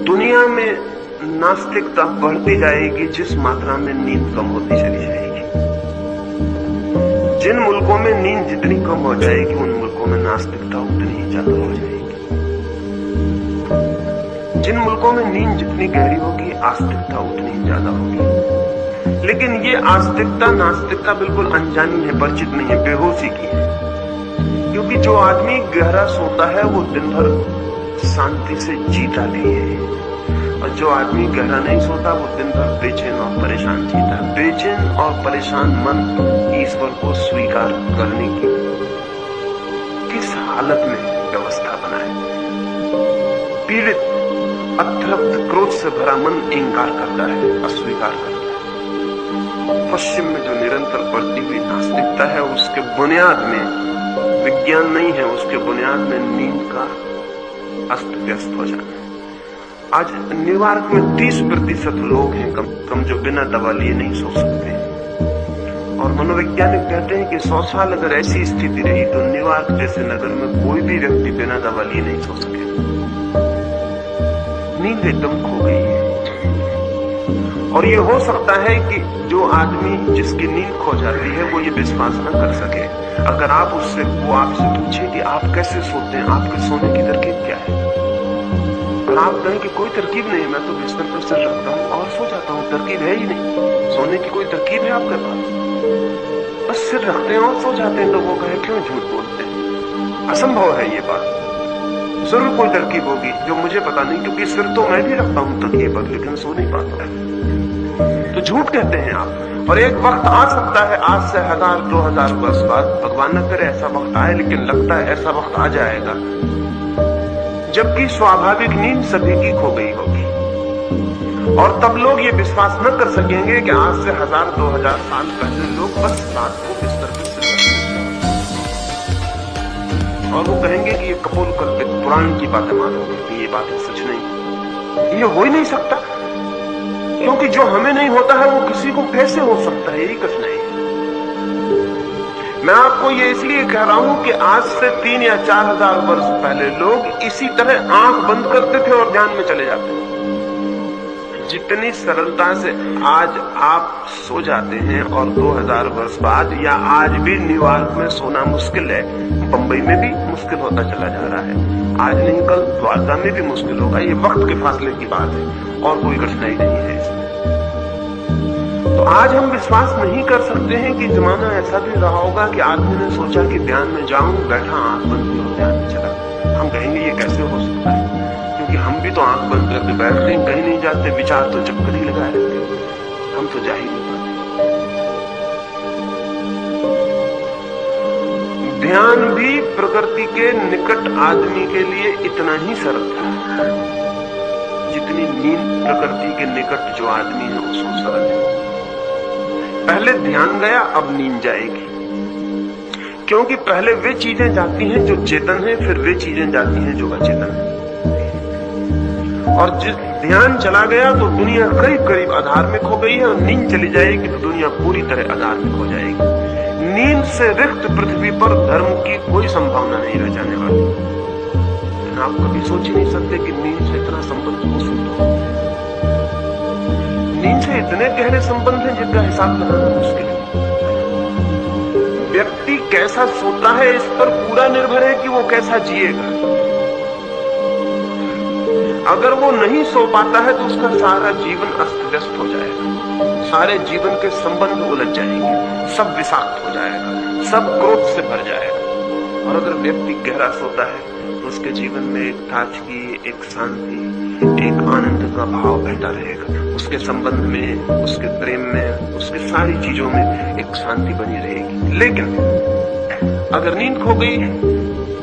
दुनिया में नास्तिकता बढ़ती जाएगी जिस मात्रा में नींद कम होती चली जाएगी। जिन मुल्कों में नींद जितनी कम हो जाएगी उन मुल्कों में नास्तिकता उतनी ही ज्यादा हो जाएगी। जिन मुल्कों में नींद जितनी गहरी होगी आस्तिकता उतनी ही ज्यादा होगी। लेकिन ये आस्तिकता नास्तिकता बिल्कुल अनजानी है, परिचित नहीं है, बेहोशी की है। क्योंकि जो आदमी गहरा सोता है वो दिन भर शांति से जीता भी है, और जो आदमी गहरा नहीं सोता वो दिन भर बेचैन और परेशान जीता है। बेचैन और परेशान मन ईश्वर को स्वीकार करने की किस हालत में व्यवस्था बनाए। पीड़ित अतृप्त क्रोध से भरा मन इंकार करता है, अस्वीकार करता है। पश्चिम में जो निरंतर बढ़ती हुई नास्तिकता है उसके बुनियाद में विज्ञान नहीं है, उसके बुनियाद में नींद का अस्त व्यस्त हो जाना है। आज न्यूयॉर्क में 30% लोग हैं कम जो बिना दवा लिए नहीं सो सकते। और मनोवैज्ञानिक कहते हैं कि 100 साल अगर ऐसी स्थिति रही तो न्यूयॉर्क जैसे नगर में कोई भी व्यक्ति बिना दवा लिए नहीं सो सके। नींद एकदम खो गई है। और ये हो सकता है कि जो आदमी जिसकी नींद खो जाती है वो ये विश्वास न कर सके। अगर आप वो आपसे पूछे कि आप कैसे सोते हैं, आपके सोने की तरकीब क्या है, और आप कहें कि कोई तरकीब नहीं, मैं तो बिस्तर पर सिर रखता हूँ और सो जाता हूँ, तरकीब है ही नहीं। सोने की कोई तरकीब है आपके पास? बस सिर रखते हैं और सो जाते हैं। तो वो कहे क्यों झूठ बोलते हैं? असंभव है ये बात। जरूर कोई तरकीब होगी जो मुझे पता नहीं, क्योंकि सिर तो मैं भी रखता हूँ तकिए पर, लेकिन सो नहीं पाता। तो झूठ कहते हैं आप। और एक वक्त आ सकता है, आज से 1000-2000 वर्ष बाद, भगवान न करे ऐसा वक्त आए, लेकिन लगता है ऐसा वक्त आ जाएगा जबकि स्वाभाविक नींद सभी की खो गई होगी। और तब लोग ये विश्वास न कर सकेंगे कि आज से 1000-2000 साल पहले लोग बस रात को बिस्तर पर सिर रखते थे। और वो कहेंगे कि ये कपोलकल्पित पुराण की बातें मालूम होती, ये बातें सच नहीं। ये हो ही नहीं सकता, क्योंकि जो हमें नहीं होता है वो किसी को कैसे हो सकता है, यही कठिनाई है। मैं आपको ये इसलिए कह रहा हूं कि आज से 3 या 4000 वर्ष पहले लोग इसी तरह आंख बंद करते थे और ध्यान में चले जाते थे। जितनी सरलता से आज आप सो जाते हैं और 2000 वर्ष बाद या आज भी न्यूयॉर्क में सोना मुश्किल है, बंबई में भी मुश्किल होता चला जा रहा है। आज नहीं कल द्वारका में भी मुश्किल होगा। ये वक्त के फासले की बात है और कोई कठिनाई नहीं है इसमें। तो आज हम विश्वास नहीं कर सकते हैं कि जमाना ऐसा भी रहा होगा कि आदमी ने सोचा कि ध्यान में जाऊं, बैठा आंख बंद की और ध्यान में चला। हम कहेंगे ये कैसे हो सकता है, क्योंकि हम भी तो आंख बंद करके बैठते हैं, कहीं नहीं जाते, विचार तो चक्कर ही लगाए रहते हैं, हम तो जा ही नहीं पाते। ध्यान भी प्रकृति के निकट आदमी के लिए इतना ही सरल था जितनी नींद प्रकृति के निकट जो आदमी है उसको सरल है। पहले ध्यान गया, अब नींद जाएगी, क्योंकि पहले वे चीजें जाती हैं जो चेतन है, फिर वे चीजें जाती हैं जो अचेतन है। और जिस ध्यान चला गया तो दुनिया करीब करीब अधार्मिक हो गई है, और नींद चली जाएगी तो दुनिया पूरी तरह अधार्मिक हो जाएगी। नींद से रिक्त पृथ्वी पर धर्म की कोई संभावना नहीं रह जाने वाली। आप कभी सोच ही नहीं सकते कि नींद से इतना संबंध हो सकता है। नींद से इतने गहरे संबंध हैं जिनका हिसाब लगाना मुश्किल है। व्यक्ति कैसा सोता है इस पर पूरा निर्भर है कि वो कैसा जिएगा। अगर वो नहीं सो पाता है तो उसका सारा जीवन अस्त व्यस्त हो जाएगा, सारे जीवन के संबंध उलझ जाएंगे, सब विषाक्त हो जाएगा, सब क्रोध से भर जाएगा। और अगर व्यक्ति गहरा सोता है तो उसके जीवन में एक ताजगी, एक शांति, एक आनंद का भाव बहता रहेगा। उसके संबंध में, उसके प्रेम में, उसके सारी चीजों में एक शांति बनी रहेगी। लेकिन अगर नींद खो गई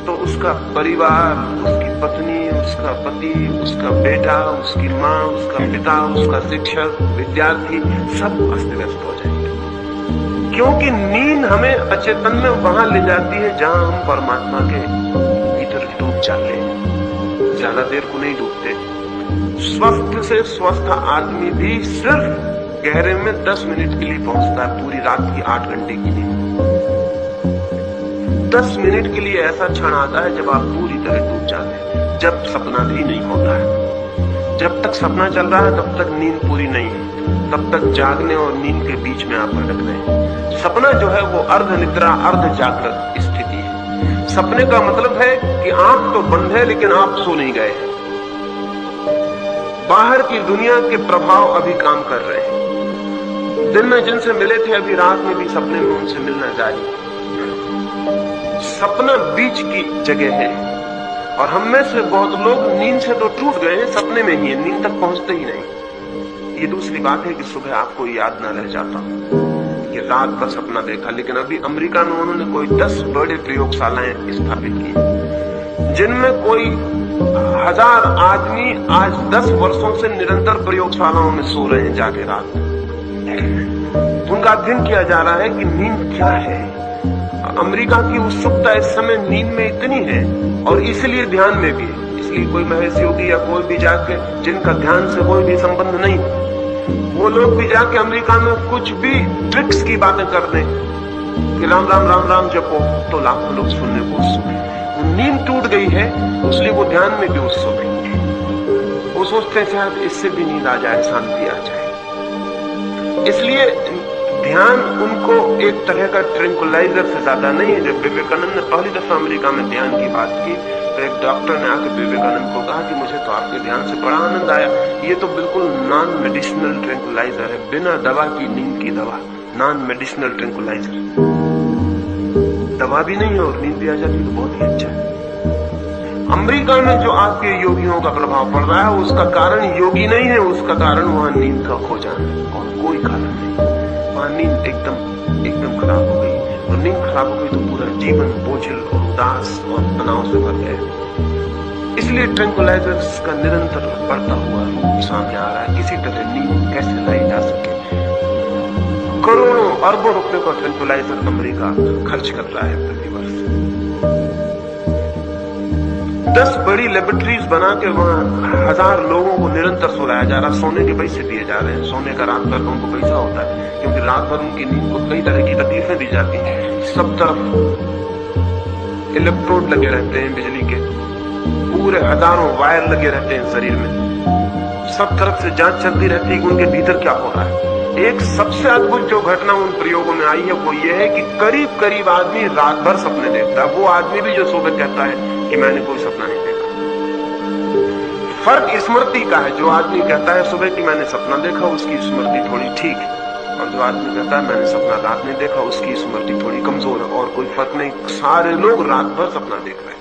तो उसका परिवार, उसकी पत्नी, उसका पति, उसका बेटा, उसकी माँ, उसका पिता, उसका शिक्षक, विद्यार्थी सब अस्त व्यस्त हो जाएंगे। क्योंकि नींद हमें अचेतन में वहां ले जाती है जहां हम परमात्मा के भीतर डूब जाते हैं। ज्यादा देर को नहीं डूबते। स्वस्थ से स्वस्थ आदमी भी सिर्फ गहरे में 10 मिनट के लिए पहुंचता है पूरी रात की 8 घंटे की नींद। 10 मिनट के लिए ऐसा क्षण आता है जब आप पूरी तरह डूब जाते हैं, जब सपना भी नहीं होता है, जब तक सपना चल रहा है तब तक नींद पूरी नहीं है, तब तक जागने और नींद के बीच में आप भटक रहे हैं। सपना जो है वो अर्ध निद्रा अर्ध जागृत स्थिति है। सपने का मतलब है कि आंख तो बंद है लेकिन आप सो नहीं गए, बाहर की दुनिया के प्रभाव अभी काम कर रहे हैं। दिन में जिनसे मिले थे अभी रात में भी सपने में उनसे मिलना जारी है। सपना बीच की जगह है और हम में से बहुत लोग नींद से तो टूट गए हैं, सपने में ही है, नींद तक पहुंचते ही नहीं। ये दूसरी बात है कि सुबह आपको याद ना रह जाता कि रात भर सपना देखा। लेकिन अभी अमेरिका में उन्होंने कोई 10 बड़े प्रयोगशालाएं स्थापित की जिनमें कोई 1000 आदमी आज 10 वर्षों से निरंतर प्रयोगशालाओं में सो रहे हैं जाके रात। उनका अध्ययन किया जा रहा है कि नींद क्या है। अमेरिका की उत्सुकता इस समय नींद में इतनी है और इसलिए ध्यान में भी है। इसलिए कोई महेश योगी या कोई भी जाके जिनका ध्यान से कोई भी संबंध नहीं, वो लोग भी जाके अमेरिका में कुछ भी ट्रिक्स की बातें कर दें कि राम राम राम राम जपो, तो लाखों लोग सुनने को उत्सुक है। वो नींद टूट गई है इसलिए वो ध्यान में भी उत्सुक है। वो सोचते हैं शायद इससे भी नींद आ जाए, शांति आ जाए। इसलिए ध्यान उनको एक तरह का ट्रैंक्विलाइजर से ज्यादा नहीं है। जब विवेकानंद ने पहली दफा अमेरिका में ध्यान की बात की तो एक डॉक्टर ने आकर विवेकानंद को कहा कि मुझे तो आपके ध्यान से बड़ा आनंद आया, ये तो बिल्कुल नॉन मेडिसिनल ट्रैंक्विलाइजर है, बिना दवा की नींद की दवा, नॉन मेडिसिनल ट्रैंक्विलाइजर। दवा भी नहीं है और नींद भी आ जाती तो बहुत ही अच्छा है। अमेरिका में जो आपके योगियों का प्रभाव पड़ रहा है उसका कारण योगी नहीं है, उसका कारण वहां नींद का खो जाना और कोई कारण नहीं। वहां नींद एकदम खराब हो गई और नींद खराब हो गई तो पूरा जीवन बोझिल और उदास और तनाव से भर गया। इसलिए ट्रैंक्विलाइजर्स का निरंतर बढ़ता हुआ रूप सामने आ रहा है। किसी तरह नींद कैसे लाई जा सके। करोड़ों अरबों रुपए का ट्रैंक्विलाइजर अमेरिका खर्च कर रहा है प्रतिवर्ष। 10 बड़ी लेबोरेटरीज बना के वहां 1000 लोगों को निरंतर सुलाया जा रहा है। सोने के पैसे दिए जा रहे हैं, सोने का रात भर उनको पैसा होता है क्योंकि रात भर उनकी नींद को कई तरह की तकलीफें दी जाती हैं। सब तरफ इलेक्ट्रोड लगे रहते हैं बिजली के, पूरे हजारों वायर लगे रहते हैं शरीर में, सब तरफ से जांच चलती रहती है कि उनके भीतर क्या हो रहा है। एक सबसे अद्भुत जो घटना उन प्रयोगों में आई है वो ये है कि करीब करीब आदमी रात भर सपने देखता है। वो आदमी भी जो सुबह कहता है कि मैंने कोई सपना नहीं देखा। फर्क स्मृति का है। जो आदमी कहता है सुबह कि मैंने सपना देखा उसकी स्मृति थोड़ी ठीक है, और जो आदमी कहता है मैंने सपना रात में देखा उसकी स्मृति थोड़ी कमजोर है। और कोई फर्क नहीं, सारे लोग रात भर सपना देख रहे हैं।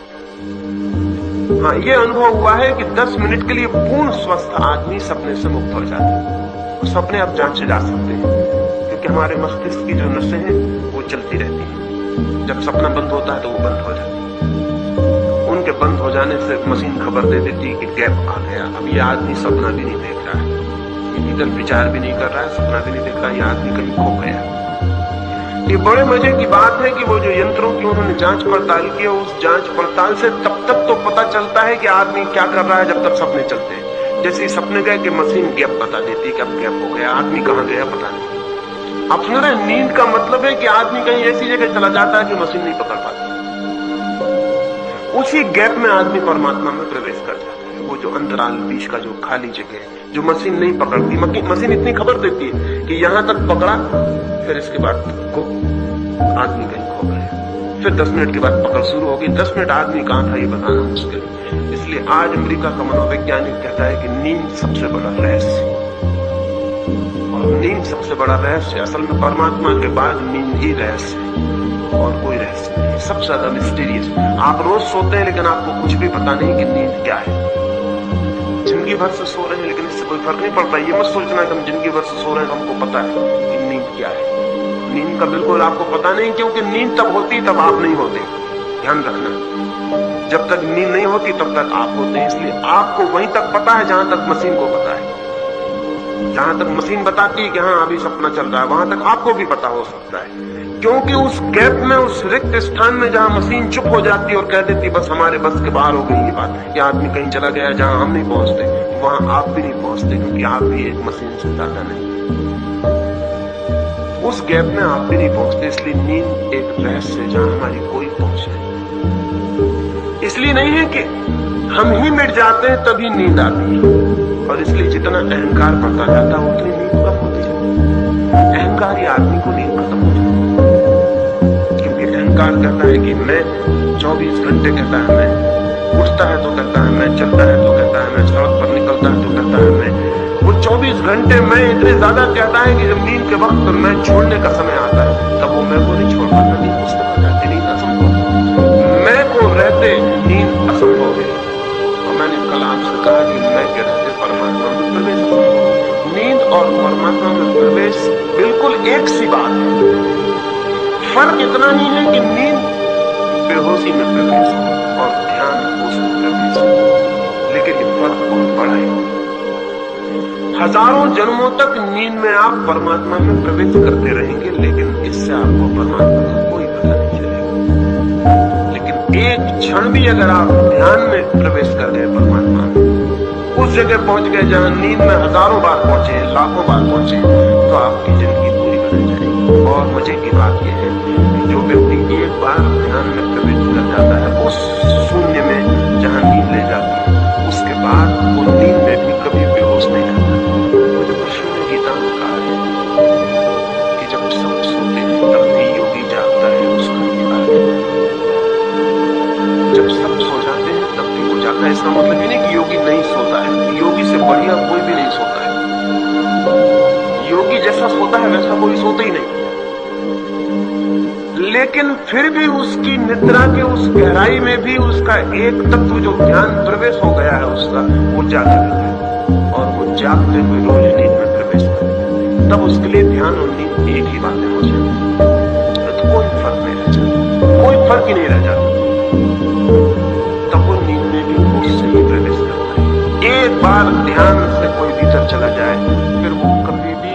हाँ, ये अनुभव हुआ है कि 10 मिनट के लिए पूर्ण स्वस्थ आदमी सपने से मुक्त हो जाता है। सपने अब जांचे जा सकते हैं क्योंकि हमारे मस्तिष्क की जो नसें हैं वो चलती रहती हैं। जब सपना बंद होता है तो वो बंद हो जाती है। उनके बंद हो जाने से मशीन खबर दे देती है कि गैप आ गया, अब ये आदमी सपना भी नहीं देख रहा है, ये इधर विचार भी नहीं कर रहा है, सपना भी नहीं देख रहा है, ये आदमी कहीं खो गया। ये बड़े मजे की बात है कि वो जो यंत्रों की उन्होंने जांच पड़ताल की है, उस जांच पड़ताल से तब तक तो पता चलता है कि आदमी क्या कर रहा है जब तक सपने चलते हैं। जैसे सपने गए कि मशीन गैप बता देती है कि अब गैप हो गया, आदमी कहां गया पता नहीं। आप सुन रहे हैं, नींद का मतलब है कि आदमी कहीं ऐसी जगह चला जाता है कि मशीन नहीं पकड़ पाती। उसी गैप में आदमी परमात्मा में प्रवेश कर जाता है। वो जो अंतराल बीच का जो खाली जगह है जो मशीन नहीं पकड़ती, मशीन इतनी खबर देती है कि यहां तक पकड़ा, फिर इसके बाद आदमी कहीं खो गया, फिर 10 मिनट के बाद पकड़ शुरू होगी। 10 मिनट आदमी कहां था ये बताना मुश्किल। इसलिए आज अमेरिका का मनोवैज्ञानिक कहता है कि नींद सबसे बड़ा रहस्य, और नींद सबसे बड़ा रहस्य असल में परमात्मा के बाद नींद ही रहस्य है और कोई रहस्य नहीं। सबसे ज्यादा मिस्टीरियस। आप रोज सोते हैं लेकिन आपको कुछ भी पता नहीं कि नींद क्या है। जिंदगी भर से सो रहे हैं लेकिन इससे कोई फर्क नहीं पड़ता। ये मत सोचना कि हम जिंदगी भर से सो रहे हैं हमको पता है कि नींद क्या है। नींद का बिल्कुल आपको पता नहीं, क्योंकि नींद तब होती तब आप नहीं होते। ध्यान रखना, जब तक नींद नहीं होती तब तक आप होते हैं। इसलिए आपको वहीं तक पता है जहां तक मशीन को पता है। जहां तक मशीन बताती है कि हाँ अभी सपना चल रहा है, वहां तक आपको भी पता हो सकता है। क्योंकि उस गैप में, उस रिक्त स्थान में जहां मशीन चुप हो जाती और कह देती बस हमारे बस के बाहर हो गई ये बात, कि आदमी कहीं चला गया जहां हम नहीं पहुंचते, वहां आप भी नहीं पहुंचते, क्योंकि आप भी एक मशीन से ज्यादा नहीं। उस गैप में आप भी नहीं पहुंचते। इसलिए नींद एक रहस्य है जहां हमारी कोई पहुंच नहीं। इसलिए नहीं है कि हम ही मिट जाते हैं तभी नींद आती है। और इसलिए जितना अहंकार बढ़ता जाता है उतनी नींद कम होती जाती है। अहंकारी आदमी को नींद खत्म हो जाती है, क्योंकि अहंकार कहता है कि मैं 24 घंटे, कहता है मैं उठता है तो कहता है मैं, चलता है तो कहता है मैं, सड़क पर निकलता है तो कहता है मैं। वो 24 घंटे मैं इतने ज्यादा कहता है कि जब नींद के वक्त मैं छोड़ने का समय आता है तब वो मैं को नहीं छोड़ पाता। नींद उसके बाद आती, नींद असंभव, मैं को रहते नींद असंभव है। और मैंने कल आपसे कहा कि मैं के रहते परमात्मा में प्रवेश असंभव। नींद और परमात्मा में प्रवेश बिल्कुल एक सी बात है। फर्क इतना ही है कि नींद बेहोशी में प्रवेश और ध्यान होश में प्रवेश, लेकिन ये फर्क बहुत बड़ा है। हजारों जन्मों तक नींद में आप परमात्मा में प्रवेश करते रहेंगे, लेकिन इससे आपको परमात्मा का कोई पता नहीं चलेगा। लेकिन एक क्षण भी अगर आप ध्यान में प्रवेश कर गए परमात्मा में, उस जगह पहुंच गए जहां नींद में हजारों बार पहुंचे, लाखों बार पहुंचे, तो आपकी जिंदगी पूरी बदल जाएगी। और मजे की बात यह है कि जो व्यक्ति एक बार ध्यान में प्रवेश कर जाता है उस शून्य में जहां नींद ले जाती है, उसके बाद वो नींद में भी कभी बेहोश नहीं रहता। मुझे कृष्ण ने गीता में कहा है कि जब सब सोते हैं तब भी योगी जागता है उसका निकाल। जब सब सो जाते हैं तब भी वो जागता है। इसका मतलब ये नहीं कि योगी नहीं सोता है, योगी से बढ़िया कोई भी नहीं सोता है। योगी जैसा सोता है वैसा कोई सोता ही नहीं, लेकिन फिर भी उसकी निद्रा के उस गहराई में भी उसका एक तत्व जो ध्यान प्रवेश हो गया है उसका, वो जागा रहता है। और वो जागते हुए रोज नींद में प्रवेश करता है। तब उसके लिए ध्यान और नींद एक ही बातें हो जाती, तो कोई फर्क नहीं रह जाता, कोई फर्क ही नहीं रह जाता। तब वो नींद में भी होश से ही प्रवेश करता है। एक बार ध्यान से कोई भीतर चला जाए फिर वो कभी भी